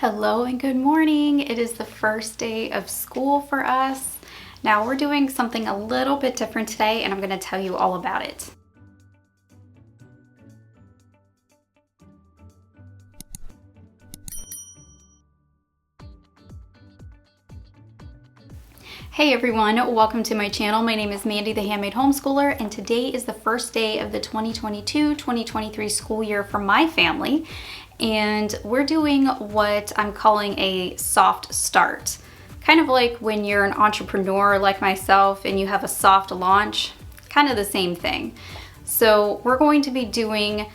Hello and good morning. It is the first day of school for us. Now we're doing something a little bit different today, and I'm going to tell you all about it. Hey everyone, welcome to my channel. My name is Mandy, the Handmade Homeschooler, and today is the first day of the 2022-2023 school year for my family. And we're doing what I'm calling a soft start. Kind of like when you're an entrepreneur like myself and you have a soft launch, kind of the same thing. So we're going to be doing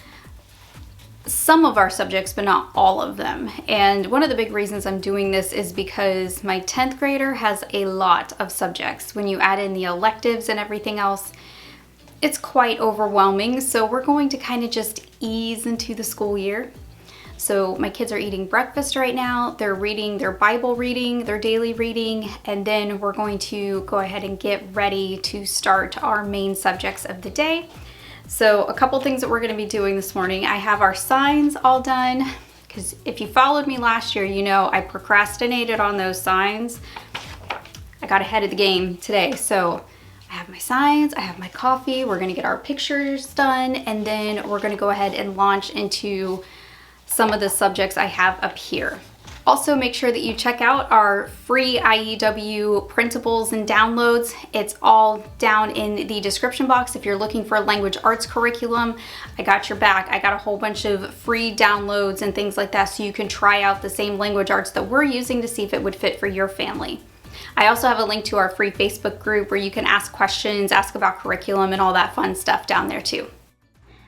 some of our subjects, but not all of them. And one of the big reasons I'm doing this is because my 10th grader has a lot of subjects. When you add in the electives and everything else, it's quite overwhelming. So we're going to kind of just ease into the school year. So my kids are eating breakfast right now. They're reading their Bible reading, their daily reading, and then we're going to go ahead and get ready to start our main subjects of the day. So a couple things that we're going to be doing this morning. I have our signs all done because if you followed me last year, you know I procrastinated on those signs. I got ahead of the game today. So I have my signs, I have my coffee, we're going to get our pictures done, and then we're going to go ahead and launch into some of the subjects I have up here. Also, make sure that you check out our free IEW printables and downloads. It's all down in the description box. If you're looking for a language arts curriculum, I got your back. I got a whole bunch of free downloads and things like that so you can try out the same language arts that we're using to see if it would fit for your family. I also have a link to our free Facebook group where you can ask questions, ask about curriculum, and all that fun stuff down there too.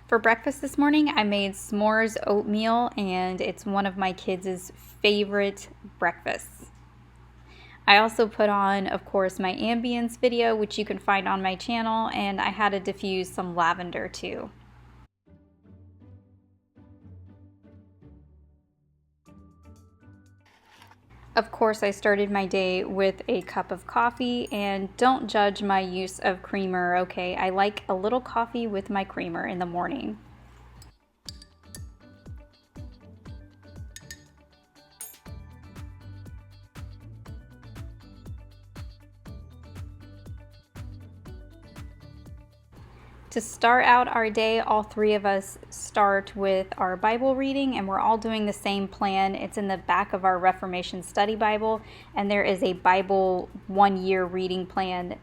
For breakfast this morning, I made s'mores oatmeal, and it's one of my kids' favorite breakfasts. I also put on, of course, my ambience video, which you can find on my channel, and I had to diffuse some lavender too. Of course, I started my day with a cup of coffee, and don't judge my use of creamer, okay? I like a little coffee with my creamer in the morning. To start out our day, all three of us start with our Bible reading, and we're all doing the same plan. It's in the back of our Reformation Study Bible, and there is a Bible 1-year reading plan.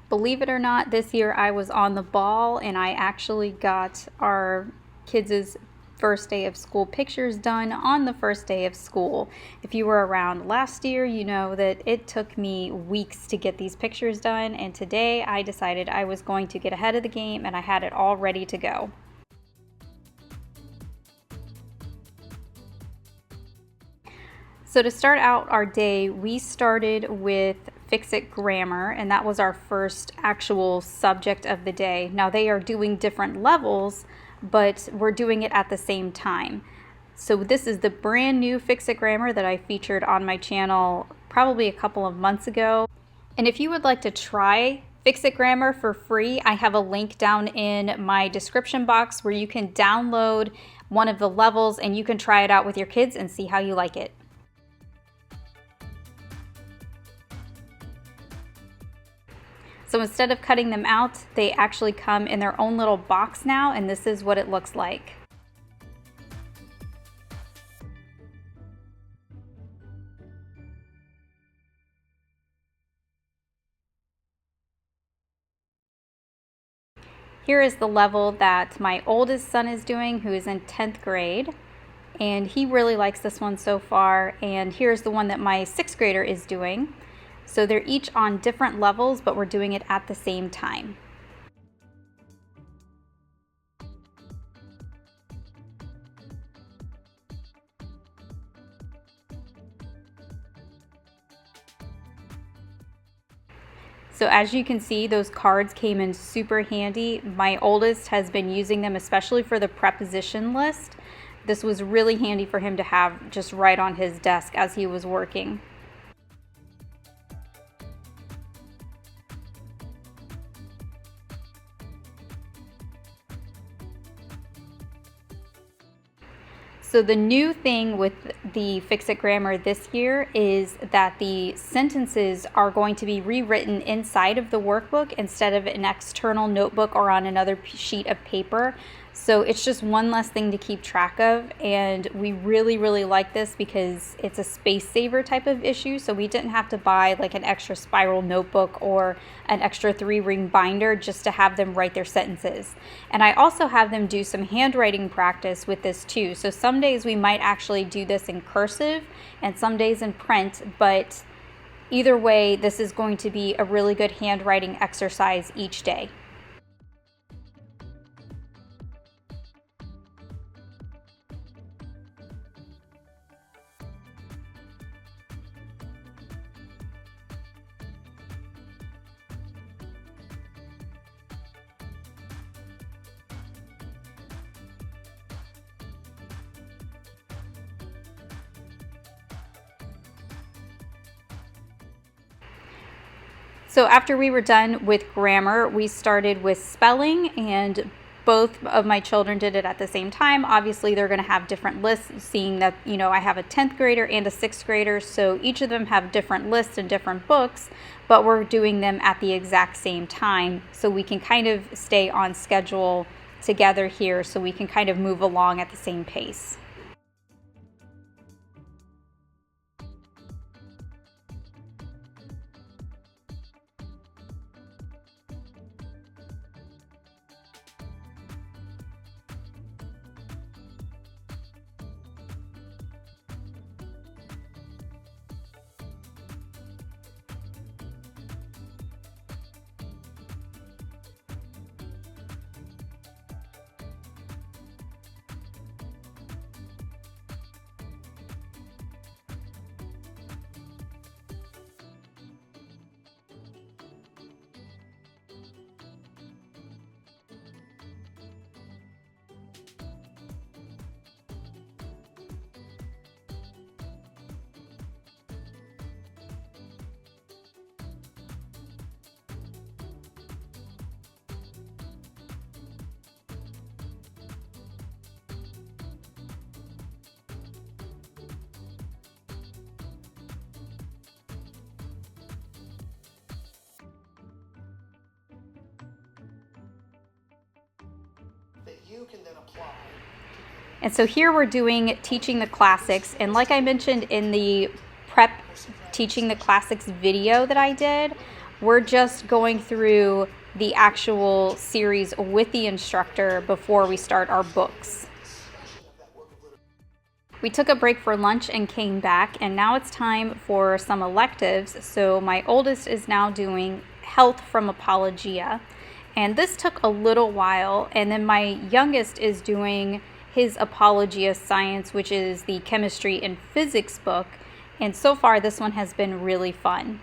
Believe it or not, this year I was on the ball, and I actually got our kids' first day of school pictures done on the first day of school. If you were around last year, you know that it took me weeks to get these pictures done, and today I decided I was going to get ahead of the game and I had it all ready to go. So to start out our day, we started with Fix-It Grammar, and that was our first actual subject of the day. Now they are doing different levels, but we're doing it at the same time. So this is the brand new Fix-It Grammar that I featured on my channel probably a couple of months ago. And if you would like to try Fix-It Grammar for free, I have a link down in my description box where you can download one of the levels and you can try it out with your kids and see how you like it. So instead of cutting them out, they actually come in their own little box now, and this is what it looks like. Here is the level that my oldest son is doing, who is in 10th grade, and he really likes this one so far. And here's the one that my 6th grader is doing. So they're each on different levels, but we're doing it at the same time. So as you can see, those cards came in super handy. My oldest has been using them, especially for the preposition list. This was really handy for him to have just right on his desk as he was working. So the new thing with the Fix It Grammar this year is that the sentences are going to be rewritten inside of the workbook instead of an external notebook or on another sheet of paper. So it's just one less thing to keep track of, and we really, really like this because it's a space saver type of issue. So we didn't have to buy like an extra spiral notebook or an extra 3-ring binder just to have them write their sentences. And I also have them do some handwriting practice with this too. So some days we might actually do this in cursive and some days in print, but either way, this is going to be a really good handwriting exercise each day. So after we were done with grammar, we started with spelling, and both of my children did it at the same time. Obviously, they're going to have different lists, seeing that, you know, I have a 10th grader and a 6th grader, so each of them have different lists and different books, but we're doing them at the exact same time, so we can kind of stay on schedule together here, so we can kind of move along at the same pace. You can then apply. And so here we're doing Teaching the Classics, and like I mentioned in the prep Teaching the Classics video that I did, we're just going through the actual series with the instructor before we start our books. We took a break for lunch and came back, and now it's time for some electives. So my oldest is now doing Health from Apologia. And this took a little while, and then my youngest is doing his Apologia Science, which is the chemistry and physics book, and so far this one has been really fun.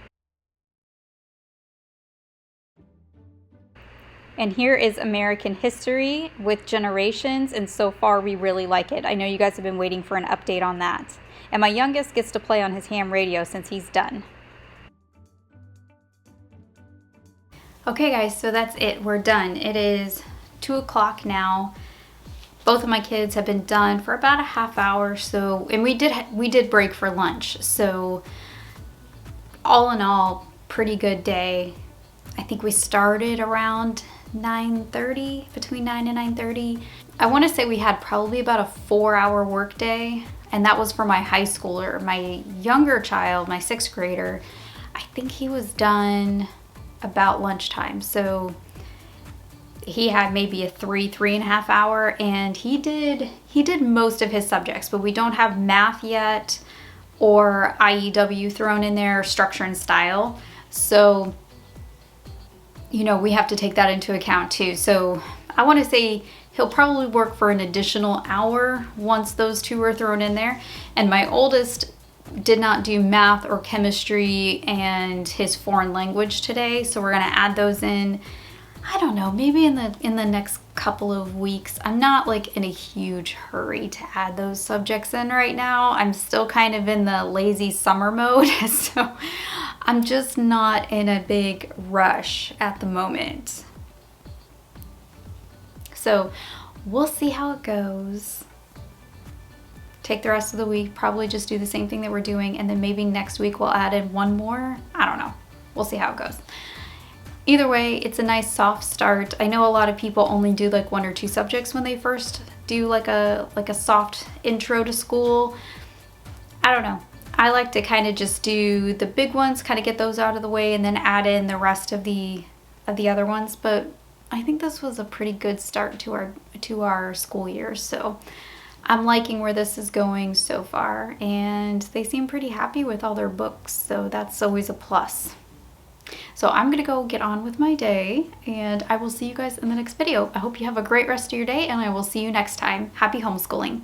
And here is American History with Generations, and so far we really like it. I know you guys have been waiting for an update on that. And my youngest gets to play on his ham radio since he's done. Okay guys, so that's it. We're done. It is 2 o'clock now. Both of my kids have been done for about a half hour, so, and we did break for lunch. So all in all, pretty good day. I think we started around 9:30, between 9 and 9:30. I want to say we had probably about a 4-hour work day, and that was for my high schooler. My younger child, my 6th grader, I think he was done about lunchtime. So he had maybe a 3.5 hour, and he did most of his subjects, but we don't have math yet or IEW thrown in there, structure and style. So, you know, we have to take that into account too. So I want to say he'll probably work for an additional hour once those two are thrown in there. And my oldest did not do math or chemistry and his foreign language today, so we're going to add those in, I don't know, maybe in the next couple of weeks. I'm not like in a huge hurry to add those subjects in right now. I'm still kind of in the lazy summer mode, so I'm just not in a big rush at the moment. So we'll see how it goes. take the rest of the week, probably just do the same thing that we're doing, and then maybe next week we'll add in one more. I don't know. We'll see how it goes. Either way, it's a nice soft start. I know a lot of people only do like 1 or 2 subjects when they first do like a soft intro to school. I don't know. I like to kind of just do the big ones, kind of get those out of the way, and then add in the rest of the other ones. But I think this was a pretty good start to our school year. So I'm liking where this is going so far, and they seem pretty happy with all their books, so that's always a plus. So I'm gonna go get on with my day, and I will see you guys in the next video. I hope you have a great rest of your day, and I will see you next time. Happy homeschooling.